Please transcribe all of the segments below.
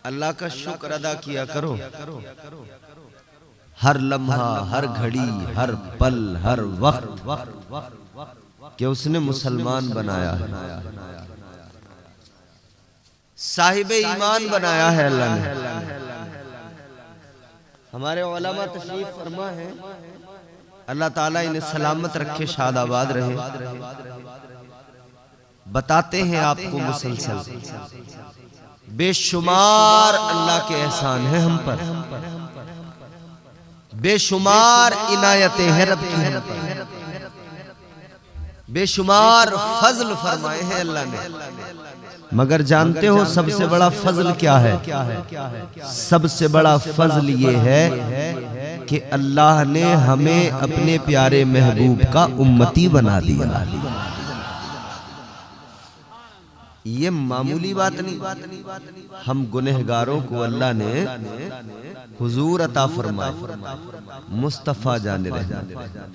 अल्लाह का शुक्र अदा किया करो। हर लम्हा, हर घड़ी, हर पल, हर वक्त कि उसने मुसलमान बनाया है, साहिबे ईमान बनाया है अल्लाह ने। हमारे उलमा तशरीफ फरमा है, अल्लाह ताला इन्हें सलामत रखे, शादाबाद रहे। बताते हैं आपको मुसलसल बेशुमार अल्लाह के एहसान है हम पर, बेशुमार इनायतें हैं रब की हम पर, बेशुमार फजल फरमाए हैं अल्लाह ने। मगर जानते हो सबसे बड़ा फजल क्या है? सबसे बड़ा फजल ये है कि अल्लाह ने हमें अपने प्यारे महबूब का उम्मती बना दिया। ये मामूली बात नहीं। हम गुनहगारों को अल्लाह ने हुजूर अता फरमाए, मुस्तफा जाने रहे,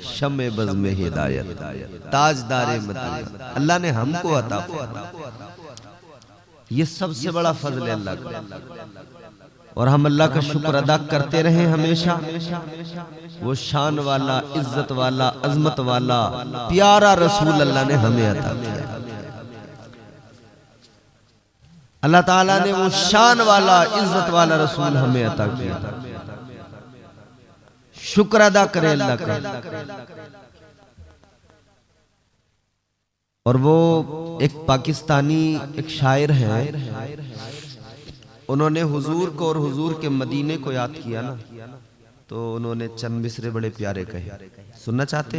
शमे बज़ में हिदायत, ताजदारे मदीना, अल्लाह ने हमको अता फरमाया। ये सबसे बड़ा फजल है अल्लाह का, और हम अल्लाह का शुक्र अदा करते रहे हमेशा। वो शान वाला, इज्जत वाला, अजमत वाला प्यारा रसूल अल्लाह ने हमें अता किया। अल्लाह ताला ने वो शान वाला, इज्जत वाला रसूल हमें अता किया। शुक्र अदा करें अल्लाह का। और वो एक पाकिस्तानी एक शायर हैं, उन्होंने हुजूर को और हुजूर के मदीने को याद किया ना, तो उन्होंने चंद मिसरे बड़े प्यारे कहे। सुनना चाहते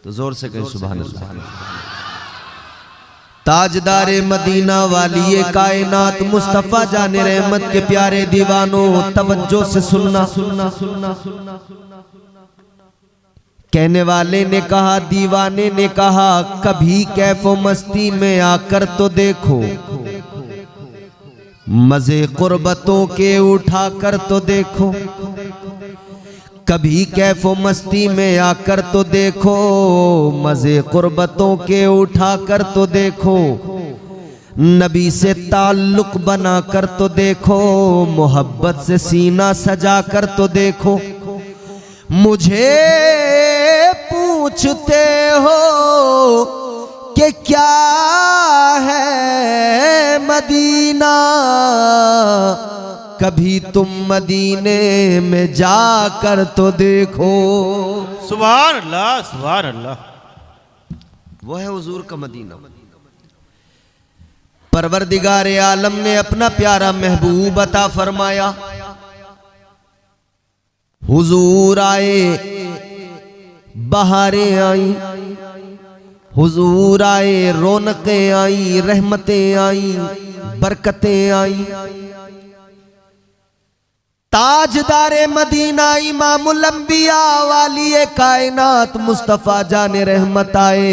तो जोर से कहें सुभान अल्लाह। ताजदारे मदीना वाली कायनात मुस्तफा जाने रहमत के प्यारे दीवानों, तवज्जो से सुनना। कहने वाले ने कहा, दीवाने ने कहा, कभी कैफो मस्ती में आकर तो देखो, मजे कुर्बतों के उठा कर तो देखो। कभी कैफो मस्ती में आकर तो देखो, मजे कुर्बतों के उठा कर तो देखो। नबी से ताल्लुक बना कर तो देखो, मोहब्बत से सीना सजा कर तो देखो। मुझे पूछते हो कि क्या है मदीना, कभी तुम मदीने में जाकर तो देखो। सुभान अल्लाह, सुभान अल्लाह। वो है हुजूर का मदीना। परवरदिगार आलम ने अपना प्यारा महबूब अता फरमाया। हुजूर आए, बहारें आई, हुजूर आए, रौनकें आई, रहमतें आई, बरकतें आई। ताजदारे मदीना इमामुल अंबिया वाली कायनात मुस्तफा जाने रहमत आए।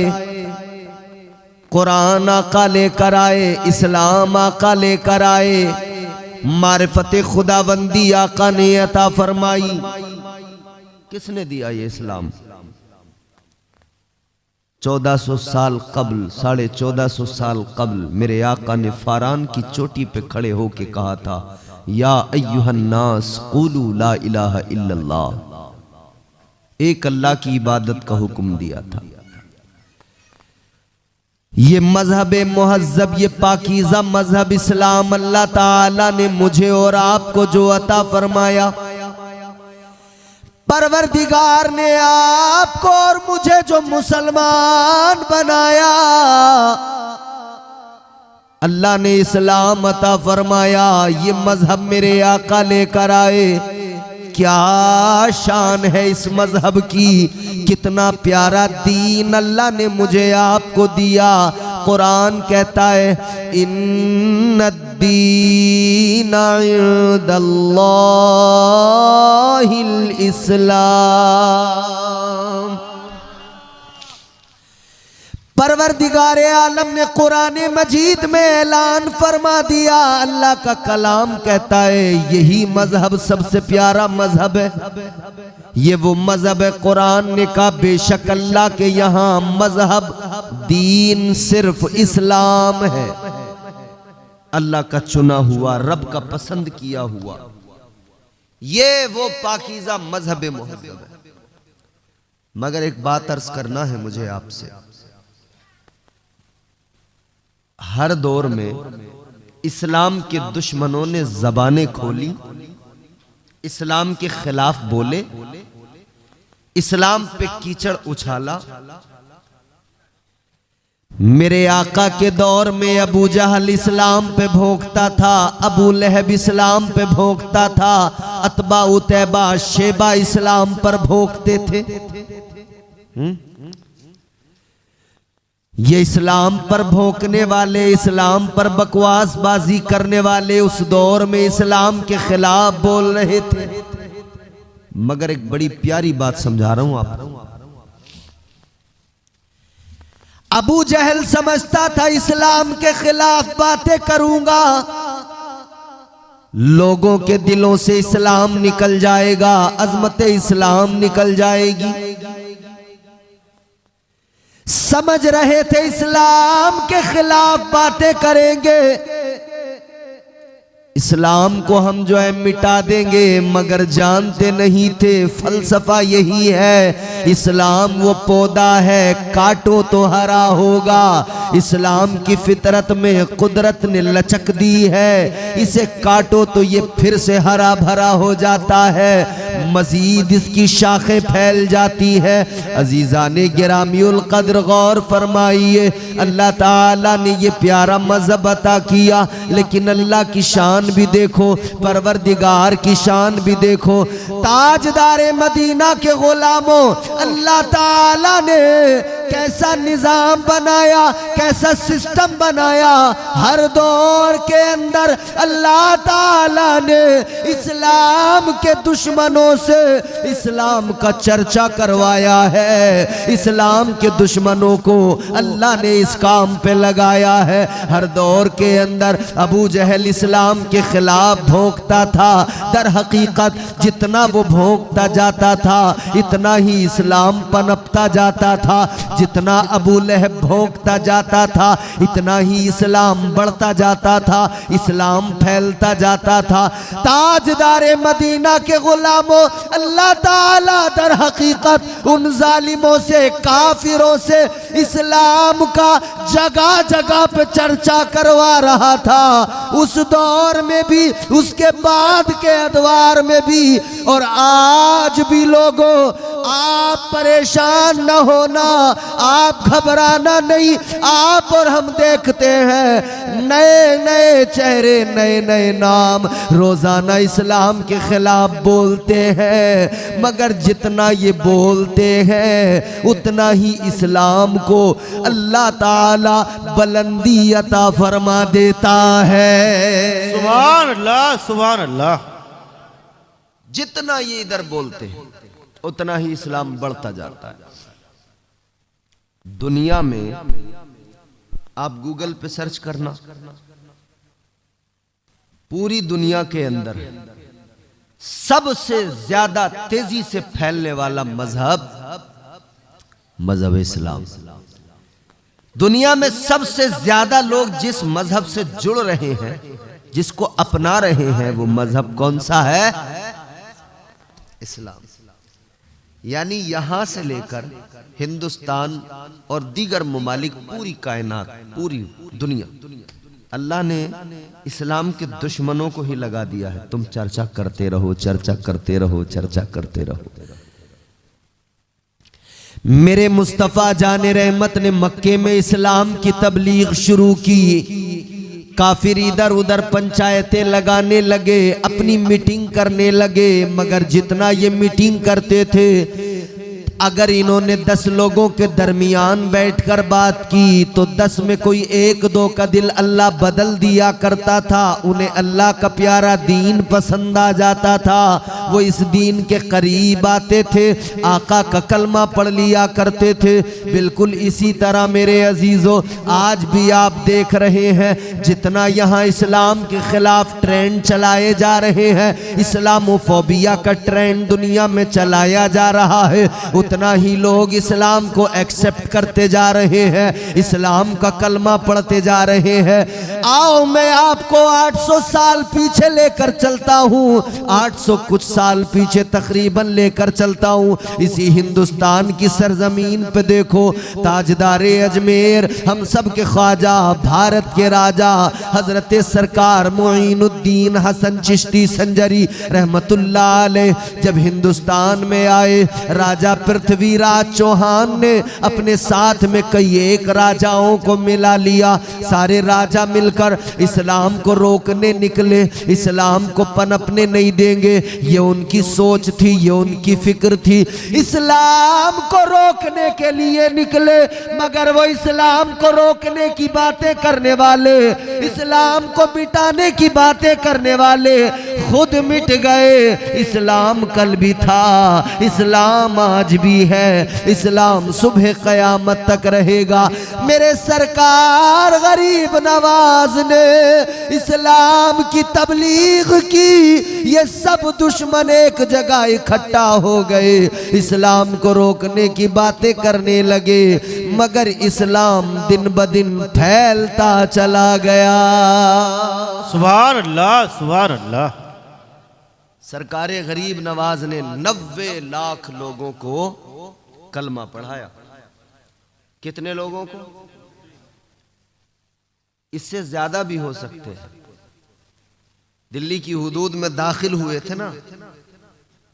कुरान आका लेकर आए, इस्लाम आका लेकर आए, मारिफत खुदाबंदी आका ने अता फरमाई। किसने दिया ये इस्लाम? 1400 साल कबल, 1450 साल कबल मेरे आका ने फारान की चोटी पे खड़े होके कहा था, या अय्युहन्नास क़ूलू ला इलाहा इल्लल्लाह। एक अल्लाह की इबादत का हुक्म दिया था। ये मजहब मुहज्जब, ये पाकीज़ा मजहब इस्लाम अल्लाह ताला ने मुझे और आपको जो अता फरमाया, परवरदिगार ने आपको और मुझे जो मुसलमान बनाया, अल्लाह ने इस्लाम अता फरमाया। ये मजहब मेरे आका लेकर आए। क्या शान है इस मजहब की, कितना प्यारा दीन अल्लाह ने मुझे आपको दिया। कुरान कहता है, इन्नद्दीन इंदल्लाहिल इस्लाम। परवरदिगारे आलम ने कुरान मजीद में ऐलान फरमा दिया। अल्लाह का कलाम कहता है, यही मजहब सबसे प्यारा मजहब है। ये वो मजहब है, कुरान ने कहा बेशक अल्लाह के यहाँ मजहब दीन सिर्फ इस्लाम है। अल्लाह का चुना हुआ, रब का पसंद किया हुआ, ये वो पाकीज़ा मजहब मुहज़्ज़ब है। मगर एक बात अर्ज करना है मुझे आपसे, हर दौर में इस्लाम के दुश्मनों ने ज़बानें खोली, इस्लाम के खिलाफ बोले, इस्लाम पे कीचड़ उछाला। मेरे आका के दौर में अबू जहल इस्लाम पे भोंकता था, अबू लहब इस्लाम पे भोंकता था, अतबा उतैबा शेबा इस्लाम पर भोंकते थे। ये इस्लाम पर भोंकने वाले, इस्लाम पर बकवासबाजी करने वाले उस दौर में इस्लाम के खिलाफ बोल रहे थे। मगर एक बड़ी प्यारी बात समझा रहा हूं आपको। अबू जहल समझता था इस्लाम के खिलाफ बातें करूंगा, लोगों के दिलों से इस्लाम निकल जाएगा, अजमत इस्लाम निकल जाएगी। समझ रहे थे इस्लाम के खिलाफ बातें करेंगे, इस्लाम को हम जो है मिटा देंगे, मगर जानते नहीं थे फलसफा यही है, इस्लाम वो पौधा है काटो तो हरा होगा। इस्लाम की फितरत में कुदरत ने लचक दी है, इसे काटो तो ये फिर से हरा भरा हो जाता है, मजीद इसकी शाखें फैल जाती है। अजीज़ाने गिरामीउल कद्र गौर फरमाइए, अल्लाह ताला ने ये प्यारा मजहब अता किया, लेकिन अल्लाह की शान भी देखो, परवरदिगार की शान भी देखो। ताजदारे मदीना के गुलामों, अल्लाह ताला ने कैसा निजाम बनाया, कैसा सिस्टम बनाया। हर दौर के अंदर अल्लाह ताला ने इस्लाम के दुश्मनों से इस्लाम का चर्चा करवाया है, इस्लाम के दुश्मनों को अल्लाह ने इस काम पे लगाया है। हर दौर के अंदर अबू जहल इस्लाम के खिलाफ भोंकता था, दर हकीकत जितना वो भोंकता जाता था इतना ही इस्लाम पनपता जाता था, जितना अबू लहब भोंकता जाता था इतना ही इस्लाम बढ़ता जाता था, इस्लाम फैलता जाता था। ताजदारे मदीना के गुलामों, अल्लाह ताला दर हकीकत उन जालिमों से, काफिरों से इस्लाम का जगह जगह पे चर्चा करवा रहा था, उस दौर में भी, उसके बाद के अदवार में भी। और आज भी लोगों, आप परेशान न होना, आप घबराना नहीं। आप और हम देखते हैं नए नए चेहरे, नए नए नाम रोजाना इस्लाम के खिलाफ बोलते हैं, मगर जितना ये बोलते हैं उतना ही इस्लाम को अल्लाह ताला बुलंदी अता फरमा देता है। सुभान अल्लाह, सुभान अल्लाह। जितना ये इधर बोलते हैं उतना ही इस्लाम बढ़ता जाता है। दुनिया में आप गूगल पे सर्च करना, पूरी दुनिया के अंदर सबसे ज्यादा तेजी से फैलने वाला मजहब इस्लाम। दुनिया में सबसे ज्यादा लोग जिस मजहब से जुड़ रहे हैं, जिसको अपना रहे हैं, वो मजहब कौन सा है? इस्लाम। यानी यहां से लेकर हिंदुस्तान और दीगर ममालिक, पूरी कायनात, पूरी दुनिया, अल्लाह ने इस्लाम के दुश्मनों को ही लगा दिया है। तुम चर्चा करते रहो, चर्चा करते रहो, चर्चा करते रहो। मेरे मुस्तफ़ा जाने रहमत ने मक्के में इस्लाम की तबलीग शुरू की। काफिर इधर उधर पंचायतें लगाने लगे, अपनी मीटिंग करने लगे, मगर जितना ये मीटिंग करते थे, अगर इन्होंने 10 लोगों के दरमियान बैठकर बात की तो 10 में कोई 1-2 का दिल अल्लाह बदल दिया करता था। उन्हें अल्लाह का प्यारा दीन पसंद आ जाता था, वो इस दीन के करीब आते थे, आका का कलमा पढ़ लिया करते थे। बिल्कुल इसी तरह मेरे अजीजों, आज भी आप देख रहे हैं जितना यहाँ इस्लाम के खिलाफ ट्रेंड चलाए जा रहे हैं, इस्लामोफोबिया का ट्रेंड दुनिया में चलाया जा रहा है, उतना ही लोग इस्लाम को एक्सेप्ट करते जा रहे हैं, इस्लाम का कलमा पढ़ते जा रहे हैं। आओ मैं आपको 800 साल पीछे लेकर चलता हूँ, 800 कुछ साल पीछे तकरीबन लेकर चलता हूँ। इसी हिंदुस्तान की सरजमीन पे देखो, ताजदारे अजमेर, हम सब के ख्वाजा, भारत के राजा हजरत सरकार मोइनुद्दीन हसन चिश्ती संजरी रहमतुल्लाह अलैह जब हिंदुस्तान में आए, राजा पृथ्वीराज चौहान ने अपने साथ में कई एक राजाओं को मिला लिया। सारे राजा मिलकर इस्लाम को रोकने निकले, इस्लाम को पनपने नहीं देंगे, ये उनकी सोच थी, ये उनकी फिक्र थी। इस्लाम को रोकने के लिए निकले, मगर वो इस्लाम को रोकने की बातें करने वाले, इस्लाम को मिटाने की बातें करने वाले खुद मिट गए। इस्लाम कल भी था, इस्लाम आज भी है, इस्लाम सुबह क़यामत तक रहेगा। मेरे सरकार गरीब नवाज ने इस्लाम की तबलीग की, ये सब दुश्मन एक जगह इकट्ठा हो गए, इस्लाम को रोकने की बातें करने लगे, मगर इस्लाम दिन ब दिन फैलता चला गया। सुभान अल्लाह, सुभान अल्लाह। सरकारे गरीब नवाज ने 90 लाख लोगों को कलमा पढ़ाया। कितने लोगों को? इससे ज्यादा भी हो सकते हैं। दिल्ली की हुदूद में दाखिल हुए थे ना,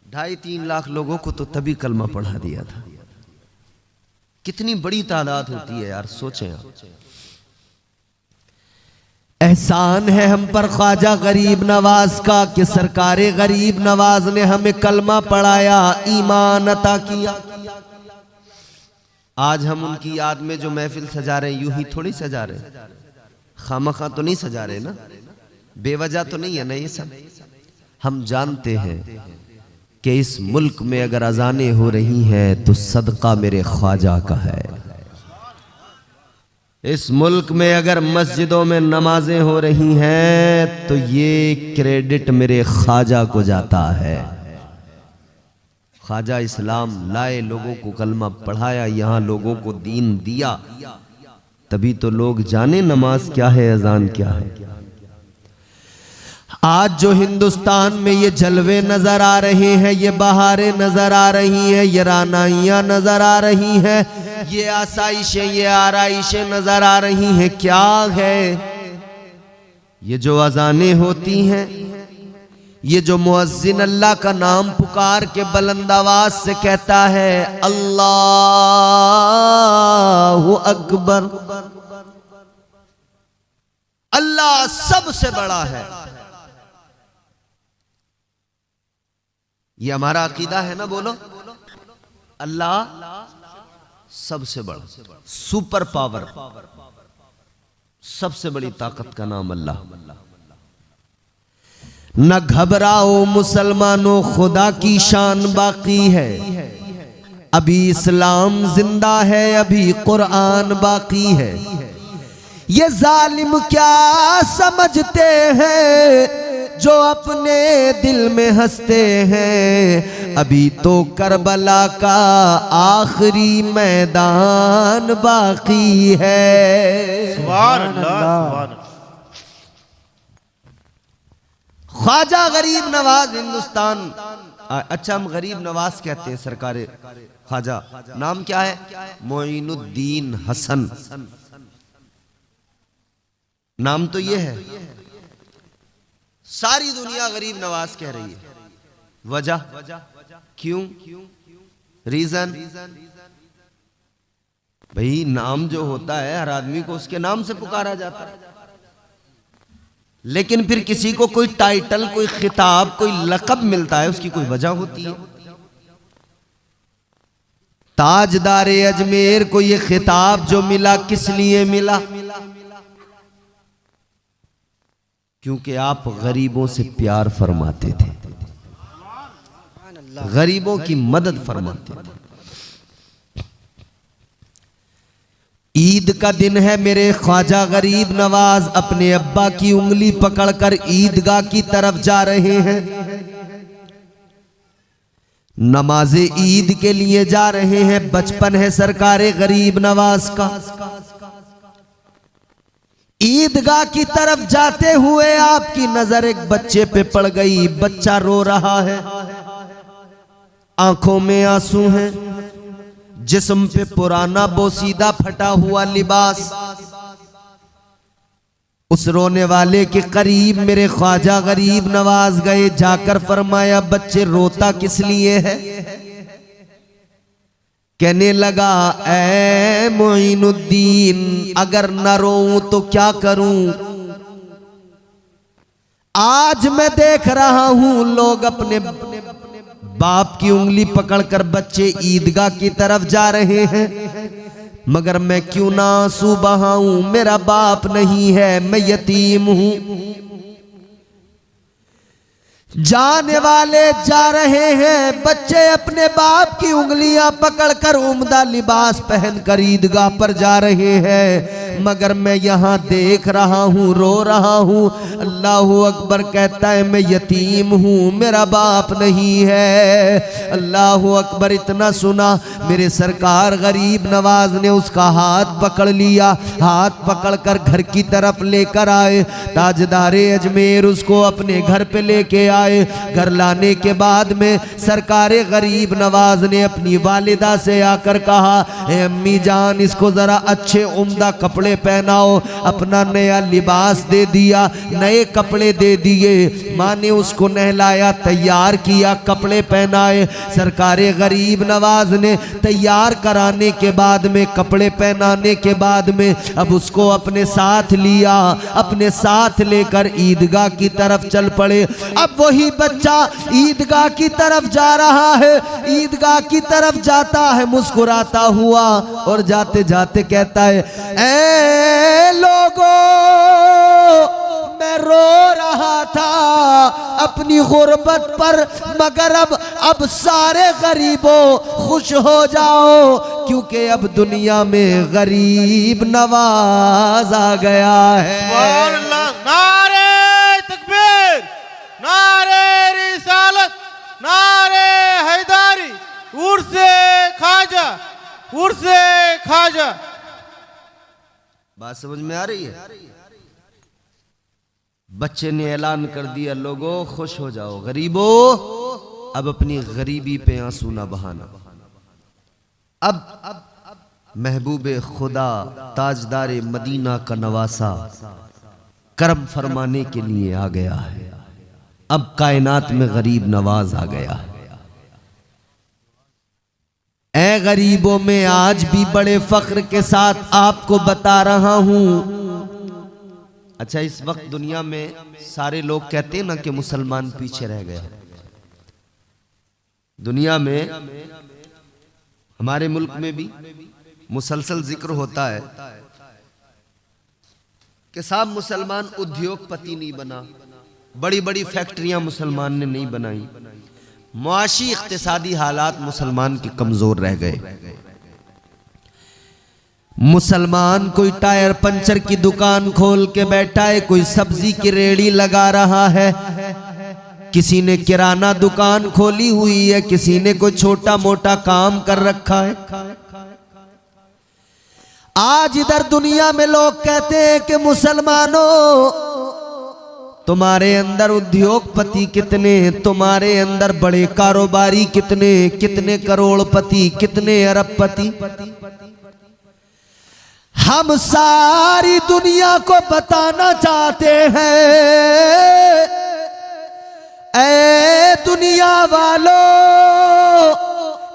2.5-3 लाख लोगों को तो तभी कलमा पढ़ा दिया था। कितनी बड़ी तादाद होती है यार, सोचें आप। एहसान है हम पर ख्वाजा गरीब नवाज का कि सरकारे गरीब नवाज ने हमें कलमा पढ़ाया, ईमान अता किया। आज हम उनकी याद में जो महफिल सजा रहे हैं, यूं ही थोड़ी सजा रहे हैं, खामखा तो नहीं सजा रहे ना, बेवजह तो नहीं है ना ये सब। हम जानते हैं कि इस मुल्क में अगर अजानें हो रही हैं तो सदका मेरे ख्वाजा का है। इस मुल्क में अगर मस्जिदों में नमाजें हो रही हैं तो ये क्रेडिट मेरे ख्वाजा को जाता है। ख्वाजा इस्लाम लाए, लोगों को कलमा पढ़ाया, यहाँ लोगों को दीन दिया, तभी तो लोग जाने नमाज क्या है, अजान क्या है। आज जो हिंदुस्तान में ये जलवे नजर आ रहे हैं, ये बहारें नजर आ रही हैं, ये रानाइयाँ नजर आ रही हैं, ये आसाइशें, ये आराइशें नजर आ रही हैं, क्या है? ये जो अजानें होती हैं, ये जो मुअज्जिन अल्लाह का नाम पुकार के बुलंद आवाज से कहता है अल्लाहु अकबर, अल्लाह सबसे बड़ा है, ये हमारा अकीदा है ना, बोलो। अल्लाह सबसे बड़ा, सुपर पावर, सबसे बड़ी ताकत का नाम अल्लाह। न घबराओ मुसलमानों, खुदा की शान बाकी है, अभी इस्लाम जिंदा है, अभी कुरान बाकी है। ये जालिम क्या समझते हैं जो अपने दिल में हंसते हैं, अभी तो करबला का आखिरी मैदान बाकी है। सुभान अल्लाह, सुभान अल्लाह। ख्वाजा गरीब नवाज हिंदुस्तान, अच्छा हम गरीब नवाज कहते हैं सरकारे ख्वाजा, नाम क्या है? मोइनुद्दीन हसन, नाम तो ये है। सारी दुनिया गरीब नवाज कह रही है, वजह क्यों? रीजन भाई, नाम जो होता है हर आदमी को उसके नाम से पुकारा जाता है, लेकिन फिर किसी को कोई टाइटल, कोई खिताब, कोई लक़ब मिलता है, उसकी कोई वजह होती है। ताजदारे अजमेर को ये खिताब जो मिला, किस लिए मिला? क्योंकि आप गरीबों से प्यार फरमाते थे, गरीबों की मदद फरमाते थे। ईद का दिन है, मेरे ख्वाजा गरीब नवाज अपने अब्बा की उंगली पकड़कर ईदगाह की तरफ जा रहे हैं। नमाजे ईद के लिए जा रहे हैं, बचपन है सरकारे गरीब नवाज का। ईदगाह की तरफ जाते हुए आपकी नजर एक बच्चे पे पड़ गई। बच्चा रो रहा है, आंखों में आंसू हैं, जिस्म पे पुराना बोसीदा फटा हुआ लिबास। उस रोने वाले के करीब मेरे ख्वाजा गरीब नवाज गए, जाकर फरमाया बच्चे रोता किस लिए है? कहने लगा ऐ मोइनुद्दीन, अगर न रोऊं तो क्या करूं? आज मैं देख रहा हूं लोग अपने बाप की उंगली पकड़कर बच्चे ईदगाह की तरफ जा रहे हैं, मगर मैं क्यों ना आंसू बहाऊं? मेरा बाप नहीं है, मैं यतीम हूं। जाने वाले जा रहे हैं, बच्चे अपने बाप की उंगलियां पकड़कर उम्दा लिबास पहनकर ईदगाह पर जा रहे हैं, मगर मैं यहां देख रहा हूं, रो रहा हूं। अल्लाह अकबर कहता है मैं यतीम हूं, मेरा बाप नहीं है। अल्लाह अकबर। इतना सुना, मेरे सरकार गरीब नवाज ने उसका हाथ पकड़ लिया, हाथ पकड़कर घर की तरफ लेकर आए। ताजदारे अजमेर उसको अपने घर पे लेके आए। घर लाने के बाद में सरकारे गरीब नवाज ने अपनी वालिदा से आकर कहा, ए अम्मी जान, इसको जरा अच्छे उम्दा कपड़े पहनाओ। अपना नया लिबास दे दिया, नए कपड़े दे दिए। माँ ने उसको नहलाया, तैयार किया, कपड़े पहनाए। सरकारे गरीब नवाज ने तैयार कराने के बाद में, कपड़े पहनाने के बाद में अब उसको अपने साथ लिया, अपने साथ लेकर ईदगाह की तरफ चल पड़े। अब वही बच्चा ईदगाह की तरफ जा रहा है, ईदगाह की तरफ जाता है मुस्कुराता हुआ, और जाते जाते कहता है ऐ लोगों, मैं रो रहा था अपनी गुर्बत पर, मगर अब सारे गरीबों खुश हो जाओ, क्योंकि अब दुनिया में गरीब नवाज आ गया है। नारे तकबीर, नारे रिसालत, नारे हैदारी, उर्से खाजा, उर्से खाजा। बात समझ में आ रही है? बच्चे ने ऐलान कर दिया, लोगों खुश हो जाओ, गरीबों अब अपनी गरीबी पे आंसू ना बहाना। अब महबूबे खुदा ताजदारे मदीना का नवासा करम फरमाने के लिए आ गया है। अब कायनात में गरीब नवाज आ गया है। ऐ गरीबों में आज भी बड़े फख्र के साथ आपको बता रहा हूं। अच्छा, इस वक्त दुनिया में सारे लोग कहते हैं ना कि मुसलमान पीछे रह गए। दुनिया में, हमारे मुल्क में भी मुसलसल जिक्र होता है कि साहब मुसलमान उद्योगपति नहीं बना, बड़ी बड़ी फैक्ट्रियां मुसलमान ने नहीं बनाई, मुआशी इक्तिसादी हालात मुसलमान के कमजोर रह गए। मुसलमान कोई टायर पंचर की दुकान खोल के बैठा है, कोई सब्जी की रेड़ी लगा रहा है, किसी ने किराना दुकान खोली हुई है, किसी ने कोई छोटा मोटा काम कर रखा है। आज इधर दुनिया में लोग कहते हैं कि मुसलमानों, तुम्हारे अंदर उद्योगपति कितने, तुम्हारे अंदर बड़े कारोबारी कितने, कितने करोड़पति, कितने अरबपति। हम सारी दुनिया को बताना चाहते हैं, ऐ दुनिया वालों,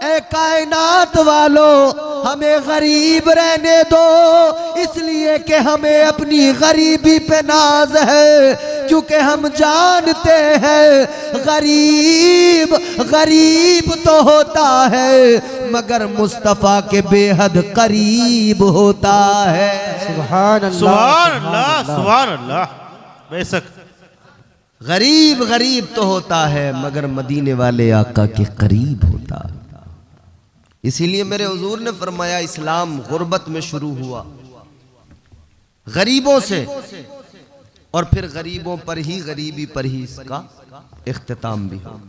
ऐ कायनात वालों, हमें गरीब रहने दो, इसलिए कि हमें अपनी गरीबी पे नाज है, क्योंकि हम जानते हैं गरीब गरीब तो होता है मगर मुस्तफा के बेहद करीब होता है। सुभान अल्लाह, सुभान अल्लाह। बेशक गरीब गरीब तो होता है मगर मदीने वाले आका के करीब होता है। इसीलिए मेरे हुजूर ने फरमाया इस्लाम गुर्बत में शुरू हुआ, गरीबों से, और फिर गरीबों पर ही, गरीबी पर ही इसका इख्तिताम भी हो।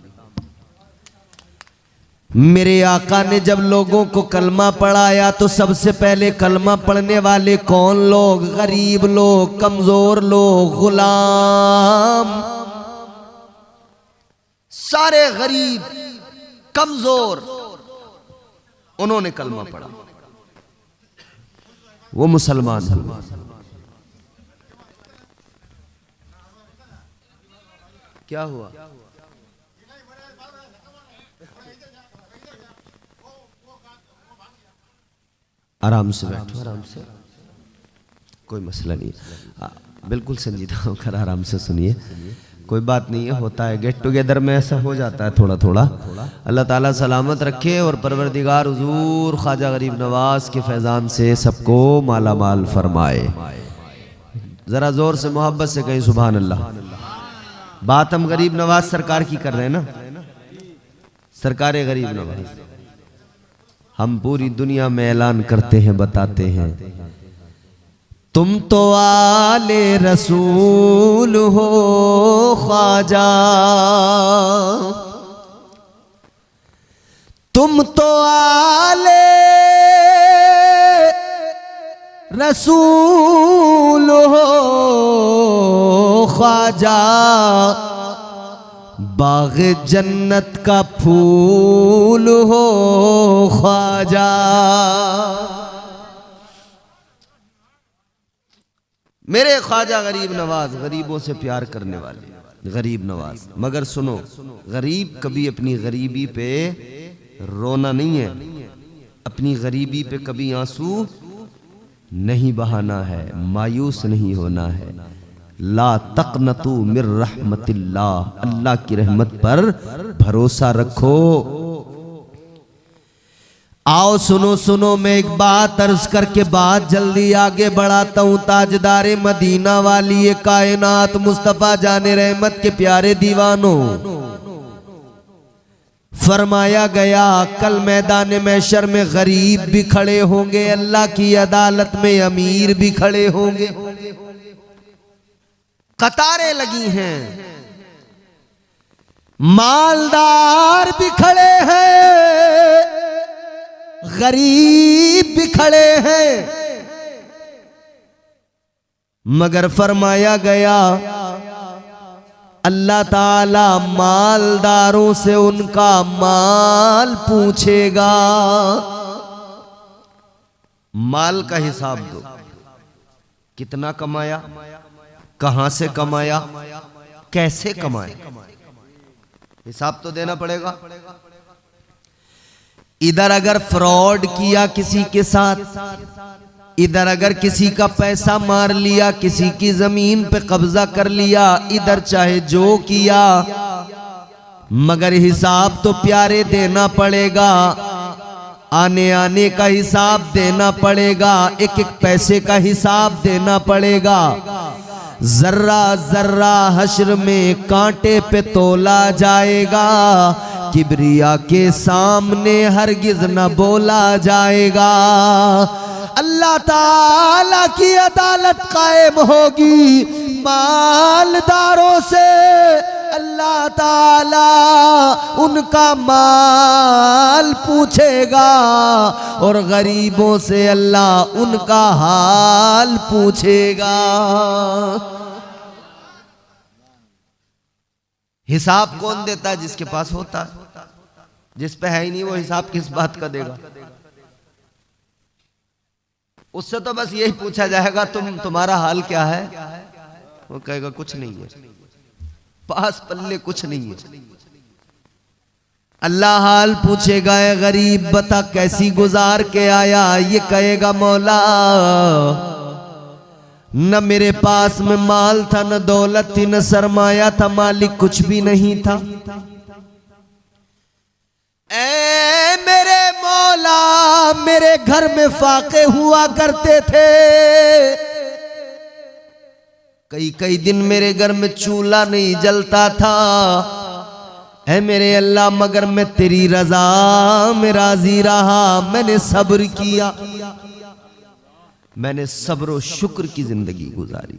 मेरे आका ने जब लोगों को कलमा पढ़ाया तो सबसे पहले कलमा पढ़ने वाले कौन लोग? गरीब लोग, कमजोर लोग, गुलाम, सारे गरीब कमजोर, उन्होंने कलमा पढ़ा, वो मुसलमान हुए। क्या हुआ? आराम से बैठो, आराम से, कोई मसला नहीं है, बिल्कुल संजीदा होकर आराम से सुनिए, कोई बात नहीं है, होता है, गेट टुगेदर में ऐसा हो जाता है थोड़ा थोड़ा। अल्लाह ताला सलामत रखे और परवरदिगार हुजूर ख्वाजा गरीब नवाज के फैज़ान से सबको माला माल फरमाए। जरा जोर से मोहब्बत से कहीं सुभान अल्लाह। बात हम गरीब नवाज सरकार की कर रहे हैं ना, सरकार गरीब नवाज। हम पूरी दुनिया में ऐलान करते हैं, बताते हैं, तुम तो आले रसूल हो ख्वाजा, तुम तो आले रसूल हो ख्वाजा, बाग जन्नत का फूल हो ख्वाजा। मेरे ख्वाजा गरीब नवाज, गरीबों से प्यार करने वाले गरीब नवाज। मगर सुनो, गरीब कभी अपनी गरीबी पे रोना नहीं है, अपनी गरीबी पे कभी आंसू नहीं बहाना है, मायूस नहीं होना है। ला तक़नतू मिर रहमतिल्लाह, अल्लाह की रहमत पर भरोसा रखो। आओ सुनो सुनो, मैं एक बात अर्ज करके बात जल्दी आगे बढ़ाता हूँ। ताजदारे मदीना वाली ये कायनात मुस्तफा जाने रहमत के प्यारे दीवानों, फरमाया गया कल मैदान महशर में गरीब भी खड़े होंगे, अल्लाह की अदालत में अमीर भी खड़े होंगे। कतारें लगी हैं, मालदार भी खड़े हैं, गरीब भी खड़े हैं। मगर फरमाया गया अल्लाह ताला मालदारों से उनका माल पूछेगा। माल का हिसाब दो, कितना कमाया, कहां से कमाया, कैसे कमाया, हिसाब तो देना पड़ेगा। इधर अगर फ्रॉड किया किसी के साथ, इधर अगर किसी का पैसा मार लिया, किसी की जमीन पे कब्जा कर लिया, इधर चाहे जो किया, मगर हिसाब तो प्यारे देना पड़ेगा। आने आने का हिसाब देना पड़ेगा, एक एक पैसे का हिसाब देना पड़ेगा। जर्रा जर्रा हश्र में कांटे पे तोला जाएगा, किबरिया के सामने हरगिज न बोला जाएगा। अल्लाह ताला की अदालत कायम होगी, मालदारों से अल्लाह ताला उनका माल पूछेगा और गरीबों से अल्लाह उनका हाल पूछेगा। हिसाब कौन देता है? जिसके पास होता है, जिस पे है ही नहीं वो हिसाब किस बात का देगा? उससे तो बस यही पूछा जाएगा तुम्हारा हाल क्या है, वो कहेगा कुछ नहीं है, पास पल्ले कुछ नहीं है। अल्लाह हाल पूछेगा, ए गरीब बता कैसी गुजार के आया, ये कहेगा मौला न मेरे पास में माल था, न दौलत थी, न सरमाया था, मालिक कुछ भी नहीं था। ऐ मेरे मौला मेरे घर में फाके हुआ करते थे, कई कई दिन मेरे घर में चूल्हा नहीं जलता था। ऐ मेरे अल्लाह मगर मैं तेरी रजा में राजी रहा, मैंने सब्र किया, मैंने सब्र और शुक्र की जिंदगी गुजारी।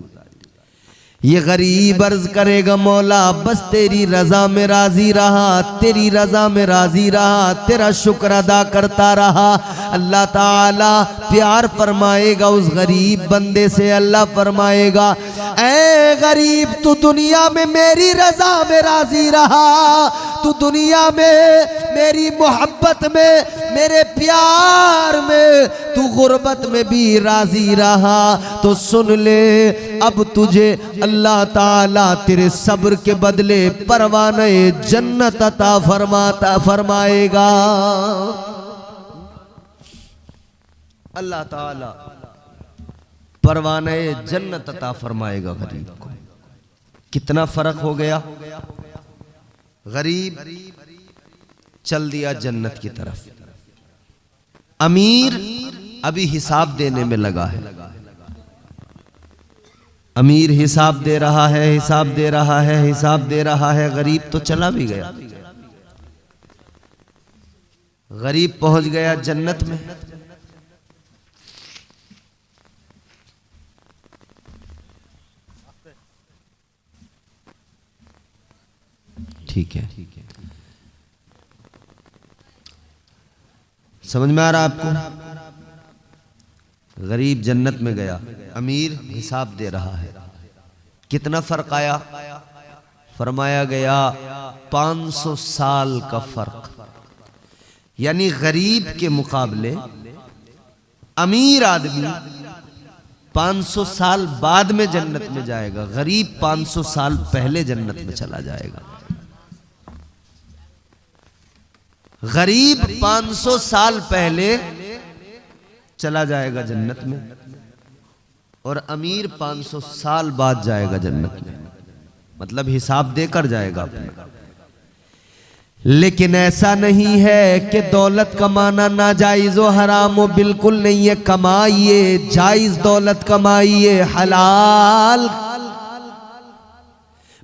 ये गरीब अर्ज करेगा मौला बस तेरी रजा में राजी रहा, तेरी रजा में राजी रहा, तेरा शुक्र अदा करता रहा। अल्लाह ताला प्यार फरमाएगा उस गरीब बंदे से। अल्लाह फरमाएगा ऐ गरीब तू दुनिया में मेरी रजा में राजी रहा, तू दुनिया में मेरी मोहब्बत में, मेरे प्यार में, तू गुर्बत में भी राजी रहा, तो सुन ले अब तुझे अल्लाह ताला तेरे सब्र के बदले परवाने जन्नत अता फरमाएगा। अल्लाह ताला परवाने जन्नत अता फरमाएगा गरीब को। कितना फर्क हो गया। गरीब चल दिया जन्नत की तरफ, अमीर अभी हिसाब देने में लगा है। अमीर हिसाब दे रहा है, हिसाब दे रहा है, हिसाब दे रहा है। गरीब तो चला भी गया। गरीब पहुंच गया जन्नत में। ठीक है, समझ में आ रहा आपको। गरीब जन्नत में गया, अमीर हिसाब दे रहा है। कितना फर्क आया। फरमाया गया 500 साल का फर्क। यानी गरीब के मुकाबले अमीर आदमी 500 साल बाद में जन्नत में जाएगा, गरीब 500 साल पहले जन्नत में चला जाएगा। गरीब 500 साल पहले चला जाएगा जन्नत में और अमीर 500 साल बाद जाएगा जन्नत में, मतलब हिसाब देकर जाएगा अपने। लेकिन ऐसा नहीं है कि दौलत कमाना नाजायज व हराम हो, बिल्कुल नहीं है। कमाइए, जायज दौलत कमाइए, हलाल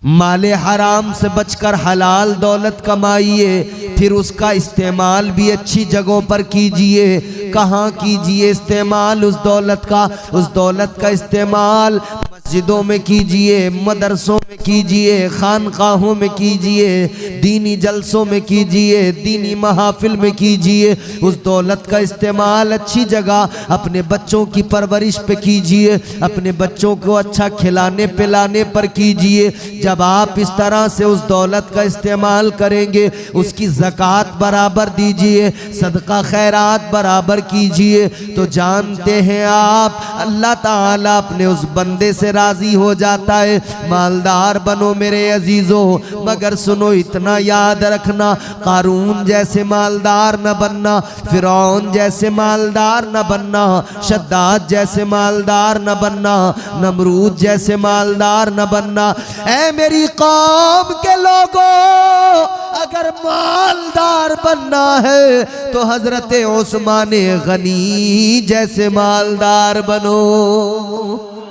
माले हराम से बचकर हलाल दौलत कमाइए। फिर उसका इस्तेमाल भी अच्छी जगहों पर कीजिए। कहाँ कीजिए इस्तेमाल उस दौलत का? उस दौलत का इस्तेमाल मस्जिदों में कीजिए, मदरसों में कीजिए, खानकाहों में कीजिए, दीनी जलसों में कीजिए, दीनी महफिल में कीजिए। उस दौलत का इस्तेमाल अच्छी जगह अपने बच्चों की परवरिश पे कीजिए, अपने बच्चों को अच्छा खिलाने पिलाने पर कीजिए। जब आप इस तरह से उस दौलत का इस्तेमाल करेंगे, उसकी ज़कात बराबर दीजिए, सदका खैरात बराबर कीजिए, तो जानते हैं आप अल्लाह ताला अपने उस बंदे से राजी हो जाता है। मालदार बनो मेरे अजीजों, मगर सुनो इतना याद रखना, कारून जैसे मालदार न बनना, फिरौन जैसे मालदार न बनना, शद्दाद जैसे मालदार न बनना, नमरूद जैसे मालदार न बनना। ऐ मेरी कौम के लोगों, अगर मालदार बनना है तो हजरत उस्मान गनी जैसे मालदार बनो।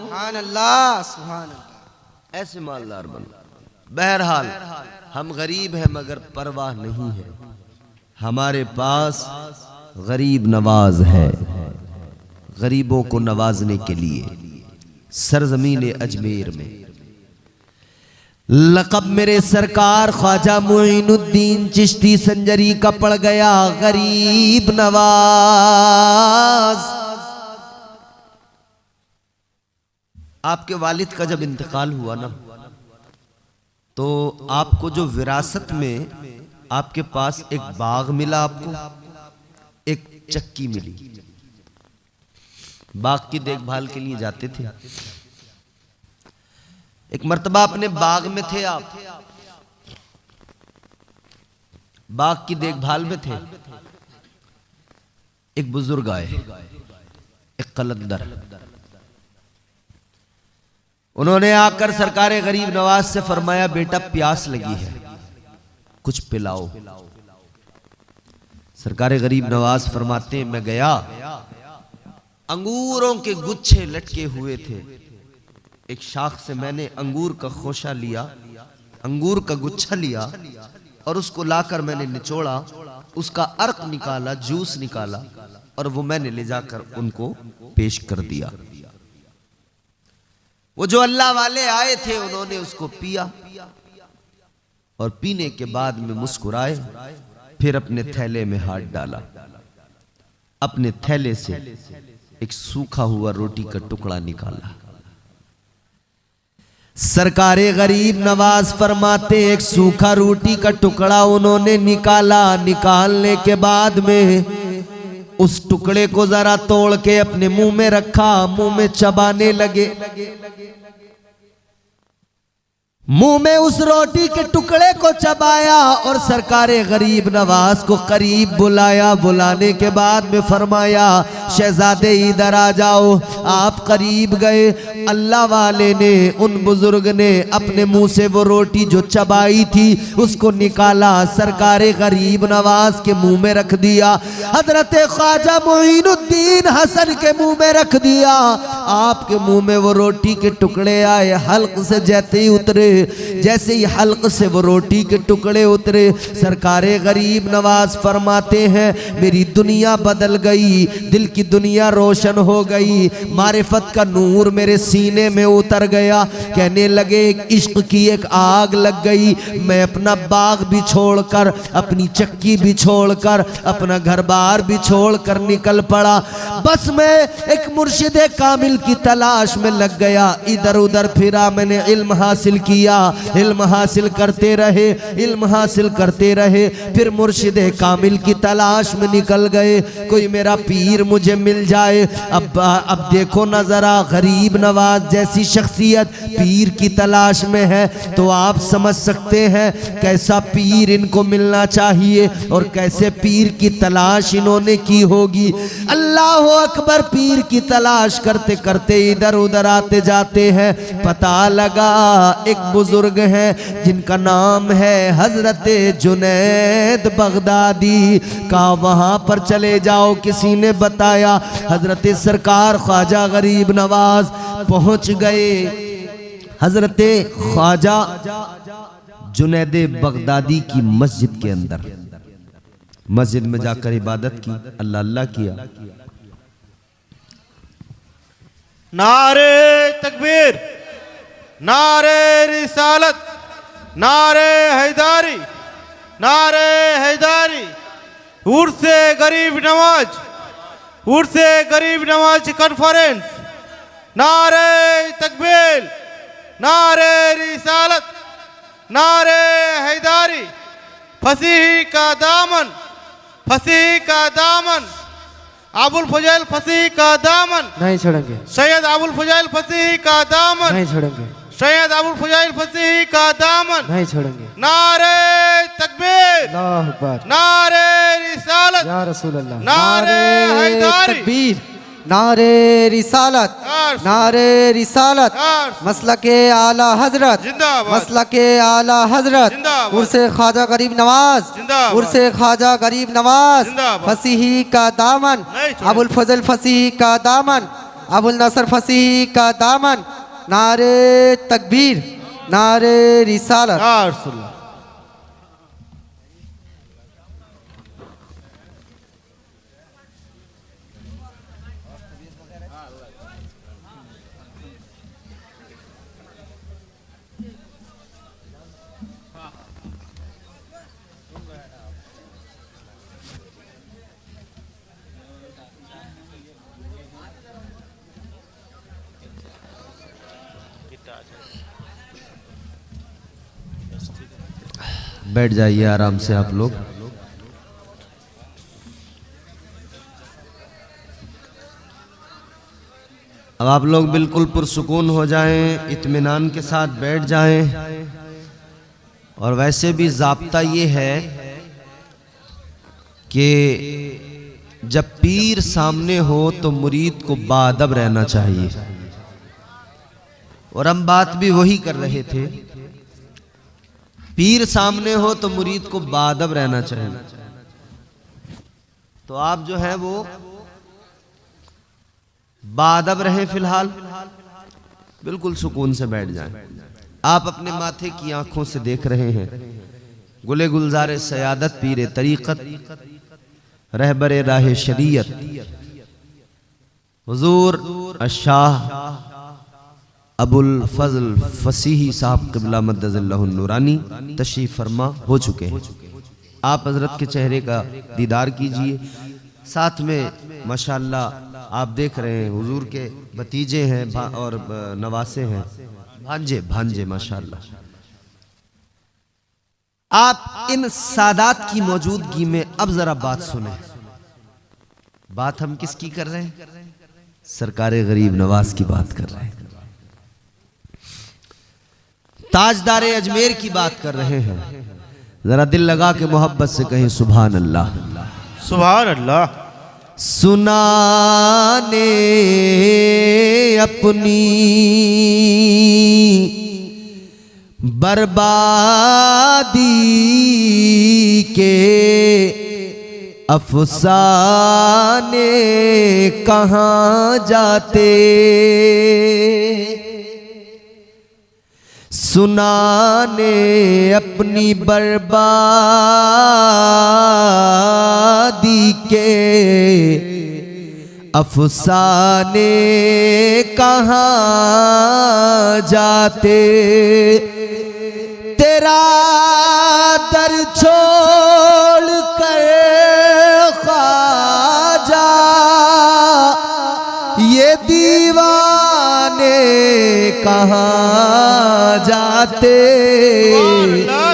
सुभान अल्लाह, सुभान अल्लाह। ऐसे मालदार बनो। बहरहाल हम गरीब हैं मगर परवाह नहीं है, हमारे पास गरीब नवाज है। गरीबों को नवाजने के लिए सरजमीन अजमेर में लक़ब मेरे सरकार ख्वाजा मुईनुद्दीन चिश्ती संजरी का पड़ गया, गरीब नवाज। आपके वालिद का जब इंतकाल हुआ ना, तो आपको जो विरासत में आपके पास एक बाग मिला, आपको एक चक्की मिली। बाग की देखभाल के लिए जाते थे। एक मर्तबा अपने बाग में थे आप, बाग की देखभाल में थे। एक बुजुर्ग आए, एक कलंदर। उन्होंने आकर सरकारे गरीब नवाज से फरमाया, बेटा प्यास लगी है, कुछ पिलाओ। सरकारे गरीब नवाज फरमाते हैं, मैं गया, अंगूरों के गुच्छे लटके हुए थे। एक शाख से मैंने अंगूर का खोशा लिया, अंगूर का गुच्छा लिया और उसको लाकर मैंने निचोड़ा, उसका अर्क निकाला, जूस निकाला और वो मैंने ले जाकर उनको पेश कर दिया। वो जो अल्लाह वाले आए थे उन्होंने उसको पिया और पीने के बाद में मुस्कुराए, फिर अपने थैले में हाथ डाला, अपने थैले से एक सूखा हुआ रोटी का टुकड़ा निकाला। सरकारे गरीब नवाज फरमाते एक सूखा रोटी का टुकड़ा उन्होंने निकाला। निकालने के बाद में उस टुकड़े को जरा तोड़ के अपने मुंह में रखा, मुंह में चबाने लगे। मुंह में उस रोटी के टुकड़े को चबाया और सरकारे गरीब नवाज को करीब बुलाया। बुलाने के बाद में फरमाया, शहजादे इधर आ जाओ। आप करीब गए, अल्लाह वाले ने, उन बुजुर्ग ने अपने मुंह से वो रोटी जो चबाई थी उसको निकाला, सरकारे गरीब नवाज के मुंह में रख दिया। हजरत ख्वाजा मोइनुद्दीन हसन के मुंह में रख दिया। आपके मुंह में वो रोटी के टुकड़े आए, हल्क से जैसे ही उतरे, जैसे ही हल्क से वो रोटी के टुकड़े उतरे, सरकारे गरीब नवाज फरमाते हैं मेरी दुनिया बदल गई, दिल की दुनिया रोशन हो गई, मारिफत का नूर मेरे सीने में उतर गया। कहने लगे इश्क की एक आग लग गई, मैं अपना बाग भी छोड़कर, अपनी चक्की भी छोड़कर, अपना घर बार भी छोड़कर निकल पड़ा। बस मैं एक मुर्शिदे कामिल की तलाश में लग गया। इधर उधर फिरा, मैंने इल्म हासिल किया, इल्म हासिल करते रहे, इल्म हासिल करते रहे, फिर मुर्शिदे कामिल की तलाश में निकल गए, कोई मेरा पीर मुझे मिल जाए। अब देखो ना जरा, गरीब नवाज जैसी शख्सियत पीर की तलाश में है, तो आप समझ सकते हैं कैसा पीर इनको मिलना चाहिए और कैसे पीर की तलाश इन्होंने की होगी। अल्लाह अकबर, पीर की तलाश करते करते इधर उधर आते जाते हैं। पता लगा एक बुजुर्ग हैं जिनका नाम है हजरत जुनैद बगदादी का, वहां पर चले जाओ। किसी ने बताया, हजरत सरकार ख्वाजा गरीब नवाज पहुंच गए हजरत ख्वाजा जुनैद बगदादी की मस्जिद के अंदर। मस्जिद में जाकर इबादत की, अल्लाह अल्लाह किया। नारे तकबीर, नारे रिसालत, नारे हैदारी, नारे हैदारी। उर्से गरीब नवाज, उर्से गरीब नवाज कॉन्फ्रेंस। नारे तकबीर, नारे रिसालत, नारे हैदारी। फसीही का दामन, फसीही का दामन, अबुल फजैल फसीही का दामन नहीं छोड़ेंगे, सैयद अबुल फजैल फसीही का दामन नहीं छोड़ेंगे, सैयद अबुल फजैल फसीही का दामन। नहीं छोड़ेंगे। नारे तकबीर, अल्लाह अकबर, नारे रिसालत, या रसूल अल्लाह, नारे हैदारी, तकबीर, नारे रिसालत, अर्श, नारे रिसालत, अर्श, मसलके आला हजरत, जिंदाबाद, मसलके आला हजरत, जिंदाबाद, उर्से ख्वाजा गरीब नवाज, जिंदाबाद, उर्से ख्वाजा गरीब नवाज, जिंदाबाद, फसीही का दामन, नहीं छोड़ेंगे। अबुल फजल फसीही का दामन, अबुल नसर फसीही का दामन। नारे तकबीर, नारे रिसालत। या रसूल अल्लाह। बैठ जाइए आराम से आप लोग। अब आप लोग बिल्कुल पुरसुकून हो जाएं, इत्मीनान के साथ बैठ जाएं। और वैसे भी ज़ाब्ता ये है कि जब पीर सामने हो तो मुरीद को बाअदब रहना चाहिए। और हम बात भी वही कर रहे थे, पीर सामने हो तो मुरीद को बाअदब रहना चाहिए। तो आप जो है वो बाअदब रहें, फिलहाल बिल्कुल सुकून से बैठ जाएं। आप अपने माथे की आंखों से देख रहे हैं गुले गुलजार सयादत पीर तरीक़त रहबर राह शरीयत हुजूर अशाह अबुल फजल फसीही साहब क़िबला मद्दज़ल्लहु नूरानी तशरीफ़ फरमा हो चुके हैं। आप हज़रत के चेहरे का दीदार कीजिए। साथ में माशाअल्लाह आप देख रहे हैं हुजूर के भतीजे हैं और नवासे हैं, भांजे माशाअल्लाह। आप इन सादात की मौजूदगी में अब जरा बात सुने। बात हम किसकी कर रहे हैं? सरकारे गरीब नवाज की बात कर रहे हैं, ताजदारे अजमेर की बात कर रहे हैं। जरा दिल लगा के मोहब्बत से कहें सुभान अल्लाह, सुभान अल्लाह। सुनाने अपनी बर्बादी के अफसाने कहाँ जाते, सुनाने अपनी बर्बादी के अफसाने कहाँ जाते। तेरा दर छोड़ कर ख्वाजा ये दीवाने कहाँ जाते।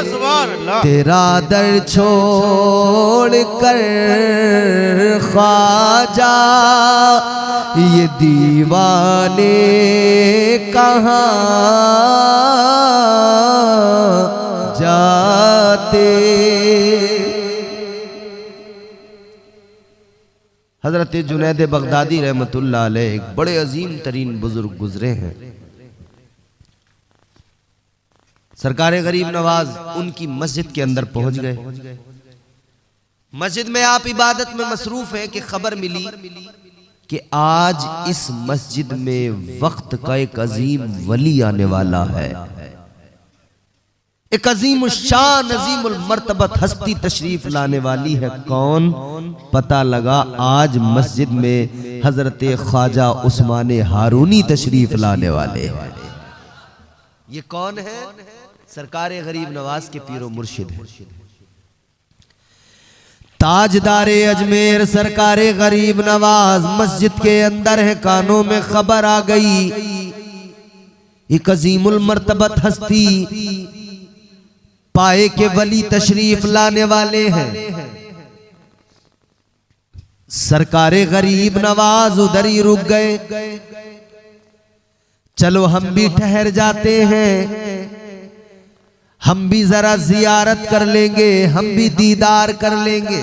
सुभान अल्लाह। तेरा दर छोड़ कर ख्वाजा ये दीवाने कहाँ जाते। हजरत जुनैद बगदादी रहमतुल्लाह अलैह एक बड़े अजीम तरीन बुजुर्ग गुजरे हैं। सरकारे गरीब नवाज उनकी मस्जिद के अंदर पहुंच गए। मस्जिद में आप इबादत में मसरूफ हैं कि खबर मिली कि आज इस मस्जिद में वक्त का एक अजीम वली आने वाला है। एक अजीम शान अजीमुल मर्तबत हस्ती तशरीफ लाने वाली है। कौन? पता लगा आज मस्जिद में हजरत ख्वाजा उस्मान हारूनी तशरीफ लाने वाले हैं। ये कौन है? सरकारे गरीब नवाज के पीरो मुर्शिद है, ताजदारे अजमेर सरकारे गरीब नवाज मस्जिद के अंदर है। कानों में खबर आ गई एक अजीमुल मर्तबत हस्ती पाए के वली तशरीफ लाने वाले हैं। सरकारे गरीब नवाज उधर ही रुक गए। चलो हम भी ठहर जाते हैं, हम भी जरा जियारत कर लेंगे, हम भी दीदार कर लेंगे।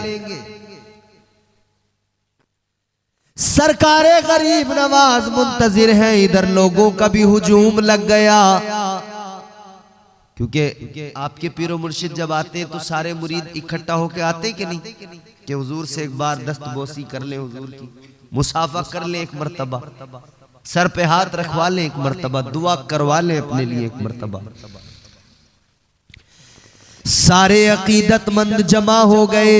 सरकारे गरीब नवाज मुंतजिर हैं। इधर लोगों का भी हुजूम लग गया, क्योंकि आपके पीरो मुर्शिद जब आते हैं तो सारे मुरीद इकट्ठा होके आते हैं कि नहीं, कि हुजूर से एक बार दस्तबोसी कर ले, हुजूर की मुसाफा कर ले एक मर्तबा, सर पे हाथ रखवा ले एक मर्तबा, दुआ करवा ले अपने लिए एक मर्तबा। सारे अकीदतमंद जमा हो गए,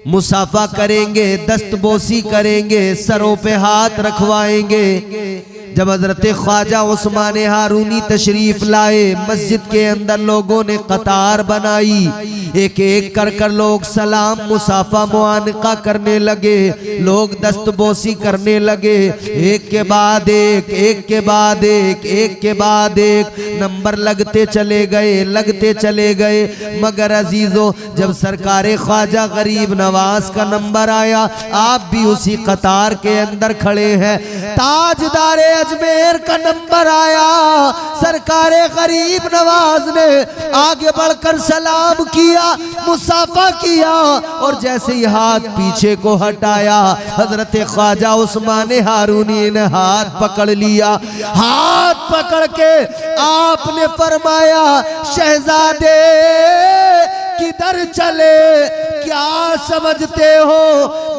मुसाफा करेंगे, दस्तबोसी करेंगे, सरों पे हाथ रखवाएंगे। जब हजरत ख्वाजा उस्मान हारूनी तशरीफ लाए, मस्जिद के अंदर लोगों ने कतार बनाई। एक एक कर कर लोग सलाम मुसाफा मुआनका करने लगे, लोग दस्तबोसी करने लगे। एक के बाद एक, एक के बाद एक, एक के बाद एक नंबर लगते चले गए, लगते चले गए। मगर अजीजों, जब सरकारे ख्वाजा गरीब नवाज का नंबर आया, आप भी उसी कतार के अंदर खड़े हैं। ताजदारे अजमेर का नंबर आया, सरकारे गरीब नवाज ने आगे बढ़कर सलाम किया, मुसाफा किया, और जैसे ही हाथ पीछे को हटाया, हजरत ख्वाजा उस्मान हारूनी ने हाथ पकड़ लिया। हाथ पकड़ के आपने फरमाया, शहजादे किधर चले, क्या समझते हो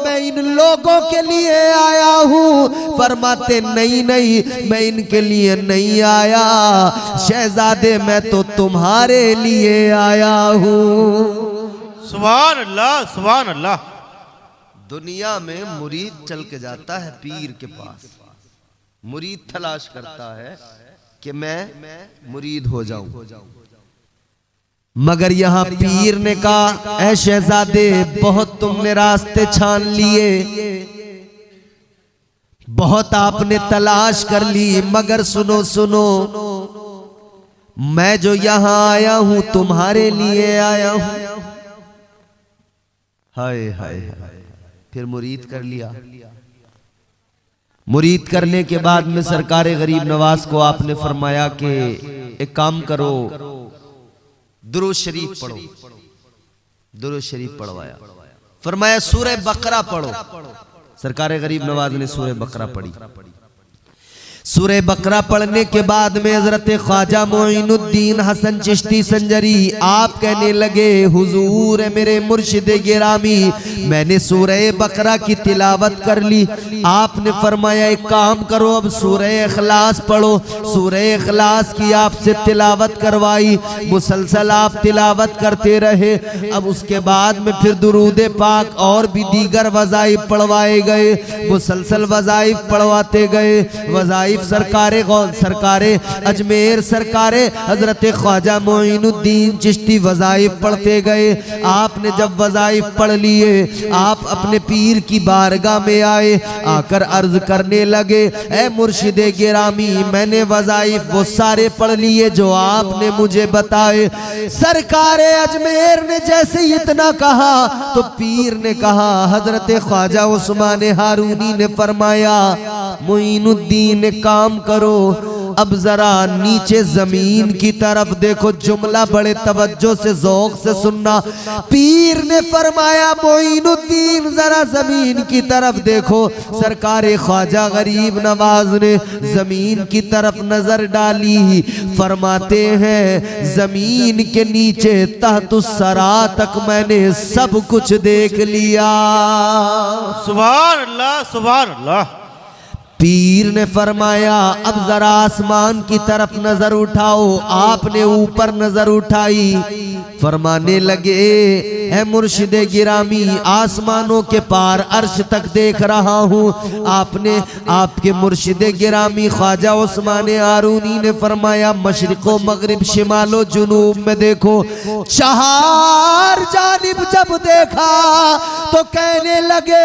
मैं इन लोगों के लिए आया हूँ? फरमाते नहीं नहीं, मैं इनके लिए नहीं आया शहजादे, मैं तो तुम्हारे लिए आया हूँ। सुभान अल्लाह, सुभान अल्लाह। दुनिया में मुरीद चल के जाता है पीर के पास, मुरीद तलाश करता है कि मैं मुरीद हो जाऊं। मगर यहां पीर ने कहा, ऐ शहजादे, बहुत तुमने रास्ते छान लिए, बहुत आपने तलाश कर ली, मगर सुनो सुनो, मैं जो यहां आया हूं तुम्हारे लिए आया हूं। हाय हाय हाय। फिर मुरीद कर लिया। मुरीद करने के बाद में सरकारे गरीब नवाज को आपने फरमाया कि एक काम करो, दुरूद शरीफ पढ़ो। दुरूद शरीफ पढ़वाया। फरमाया सूरह बकरा पढ़ो। सरकारे गरीब नवाज ने सूरह बकरा पढ़ी। सूरह बकरा पढ़ने के बाद में हजरत ख्वाजा मोइनुद्दीन हसन चिश्ती संजरी आप कहने लगे, हुजूर मेरे मुर्शिद गिरामी, मैंने सूरह बकरा की तिलावत कर ली। आपने फरमाया एक काम करो, अब सूरह इखलास पढ़ो। सूरह इखलास की आपसे तिलावत करवाई। मुसलसल आप तिलावत करते रहे। अब उसके बाद में फिर दुरूद पाक और भी दीगर वज़ाइफ पढ़वाए गए। मुसलसल वज़ाइफ पढ़वाते गए। वज़ाइफ सरकारे अजमेर सरकारे हजरत ख्वाजा मोइनुद्दीन चिश्ती वज़ाइफ पढ़ते गए। आपने जब वज़ाइफ पढ़ लिए, आप अपने पीर की बारगाह में आए। आकर अर्ज करने लगे, ऐ मुर्शिदे गिरामी, मैंने वज़ाइफ वो सारे पढ़ लिए जो आपने मुझे बताए। सरकारे अजमेर ने जैसे इतना कहा तो पीर ने कहा, हजरत ख्वाजा उस्मान हारूनी ने फरमाया, मोइनुद्दीन काम करो, अब जरा नीचे जमीन की तरफ देखो। जुमला बड़े तवज्जो से ज़ौक़ से सुनना। पीर ने फरमाया, मोइनुद्दीन जरा जमीन की तरफ देखो। सरकारे ख्वाजा गरीब नवाज ने जमीन की तरफ नजर डाली। फरमाते हैं, जमीन के नीचे तहतुस्सरा तक मैंने सब कुछ देख लिया। सुभान अल्लाह, सुभान अल्लाह। पीर ने फरमाया, अब जरा आसमान की तरफ नजर उठाओ। आपने ऊपर नजर उठाई। फरमाने लगे, है मुर्शिदे गिरामी, आसमानों के पार अर्श तक देख रहा हूँ। आपने आपके मुर्शिदे गिरामी ख्वाजा उस्मान हारूनी ने फरमाया, मशरिको मगरिब शिमालो जुनूब में देखो। चार जानिब जब देखा तो कहने लगे,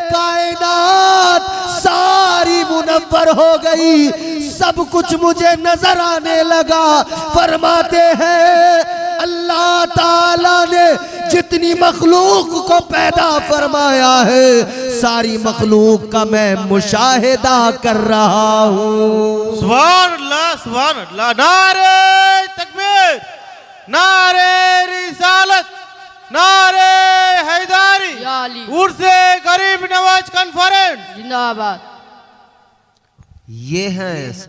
कायनात सारी मुनव्वर हो गई, सब कुछ मुझे नजर आने लगा। फरमाते हैं, अल्लाह ताला ने जितनी मखलूक को पैदा फरमाया है, सारी मखलूक का मैं मुशाहिदा कर रहा हूँ। सुभान अल्लाह, सुभान अल्लाह। नारे तकबीर, नारे रिसालत, नारे हैदारी, उर्से गरीब नवाज कॉन्फ्रेंस जिंदाबाद। ये है